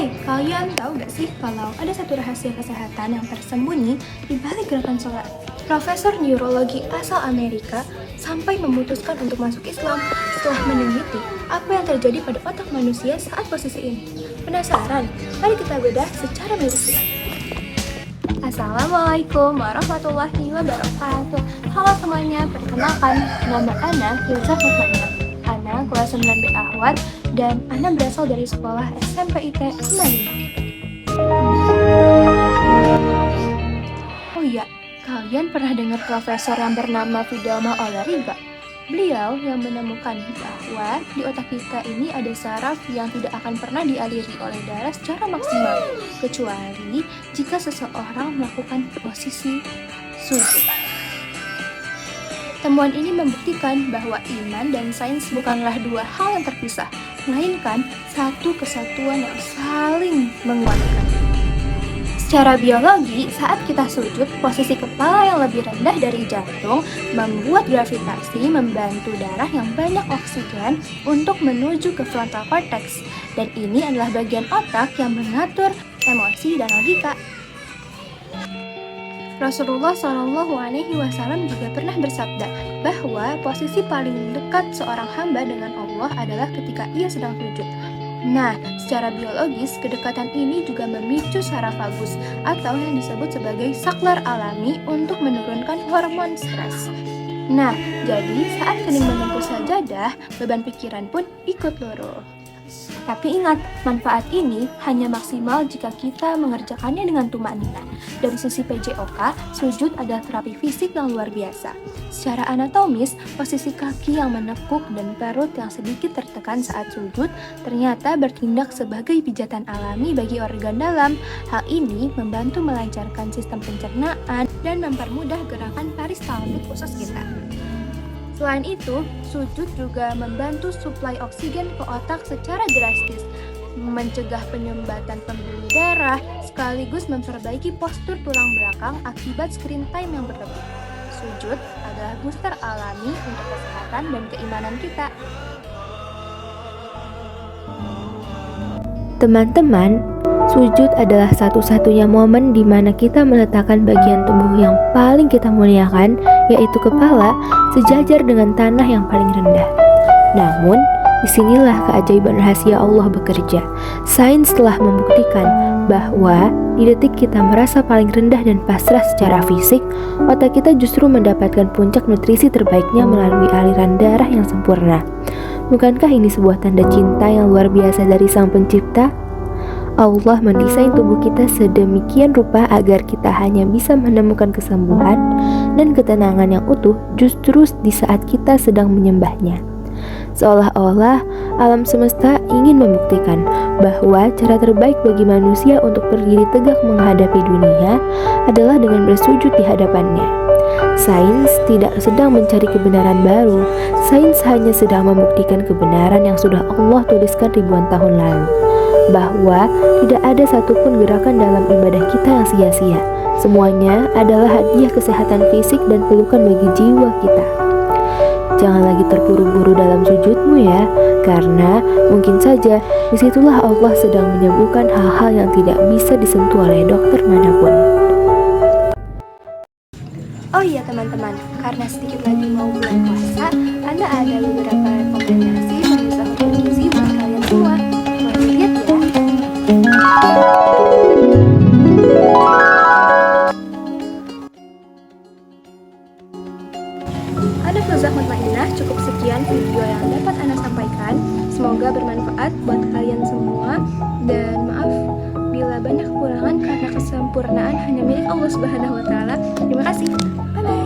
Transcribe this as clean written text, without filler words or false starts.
Hai, kalian tahu gak sih kalau ada satu rahasia kesehatan yang tersembunyi di balik gerakan sholat? Profesor neurologi asal Amerika sampai memutuskan untuk masuk Islam setelah meneliti apa yang terjadi pada otak manusia saat posisi ini. Penasaran? Mari kita bedah secara medis. Assalamualaikum warahmatullahi wabarakatuh. Halo semuanya, perkenalkan nama Ana Hilza Fatma'ina. Ana kelas 9B Ahwat dan Ana berasal dari sekolah SMP IT Semanila. Oh iya, kalian pernah dengar profesor yang bernama Fidelma Olary gak? Beliau yang menemukan bahwa di otak kita ini ada saraf yang tidak akan pernah dialiri oleh darah secara maksimal, kecuali jika seseorang melakukan posisi sujud. Temuan ini membuktikan bahwa iman dan sains bukanlah dua hal yang terpisah, melainkan satu kesatuan yang saling menguatkan. Secara biologi, saat kita sujud, posisi kepala yang lebih rendah dari jantung membuat gravitasi membantu darah yang banyak oksigen untuk menuju ke frontal cortex. Dan ini adalah bagian otak yang mengatur emosi dan logika. Rasulullah SAW juga pernah bersabda bahwa posisi paling dekat seorang hamba dengan Allah adalah ketika ia sedang sujud. Nah, secara biologis, kedekatan ini juga memicu saraf vagus atau yang disebut sebagai saklar alami untuk menurunkan hormon stres. Nah, jadi saat kening menempuh sajadah, beban pikiran pun ikut luruh. Tapi ingat, manfaat ini hanya maksimal jika kita mengerjakannya dengan tumanina. Dari sisi PJOK, sujud adalah terapi fisik yang luar biasa. Secara anatomis, posisi kaki yang menekuk dan perut yang sedikit tertekan saat sujud ternyata bertindak sebagai pijatan alami bagi organ dalam. Hal ini membantu melancarkan sistem pencernaan dan mempermudah gerakan peristaltik usus kita. Selain itu, sujud juga membantu suplai oksigen ke otak secara drastis, mencegah penyumbatan pembuluh darah, sekaligus memperbaiki postur tulang belakang akibat screen time yang berlebih. Sujud adalah booster alami untuk kesehatan dan keimanan kita. Teman-teman, sujud adalah satu-satunya momen di mana kita meletakkan bagian tubuh yang paling kita muliakan, yaitu kepala, sejajar dengan tanah yang paling rendah. Namun, disinilah keajaiban rahasia Allah bekerja. Sains telah membuktikan bahwa di detik kita merasa paling rendah dan pasrah secara fisik, otak kita justru mendapatkan puncak nutrisi terbaiknya melalui aliran darah yang sempurna. Bukankah ini sebuah tanda cinta yang luar biasa dari Sang Pencipta? Allah mendesain tubuh kita sedemikian rupa agar kita hanya bisa menemukan kesembuhan dan ketenangan yang utuh justru di saat kita sedang menyembahnya. Seolah-olah alam semesta ingin membuktikan bahwa cara terbaik bagi manusia untuk berdiri tegak menghadapi dunia adalah dengan bersujud di hadapannya. Sains tidak sedang mencari kebenaran baru, sains hanya sedang membuktikan kebenaran yang sudah Allah tuliskan ribuan tahun lalu, bahwa tidak ada satupun gerakan dalam ibadah kita yang sia-sia. Semuanya adalah hadiah kesehatan fisik dan pelukan bagi jiwa kita. Jangan lagi terburu-buru dalam sujudmu ya, karena mungkin saja disitulah Allah sedang menyembuhkan hal-hal yang tidak bisa disentuh oleh dokter manapun. Oh iya teman-teman, karena sedikit lagi mau bulan puasa, Anda ada beberapa rekomendasi menu sahur bergizi buat kalian semua. Boleh lihat ya. Ana Hilza Fatma'ina, cukup sekian video yang dapat Ana sampaikan. Semoga bermanfaat buat kalian semua. Dan maaf bila banyak kekurangan karena kesempurnaan hanya milik Allah Subhanahu wa Ta'ala. Terima kasih. Bye bye.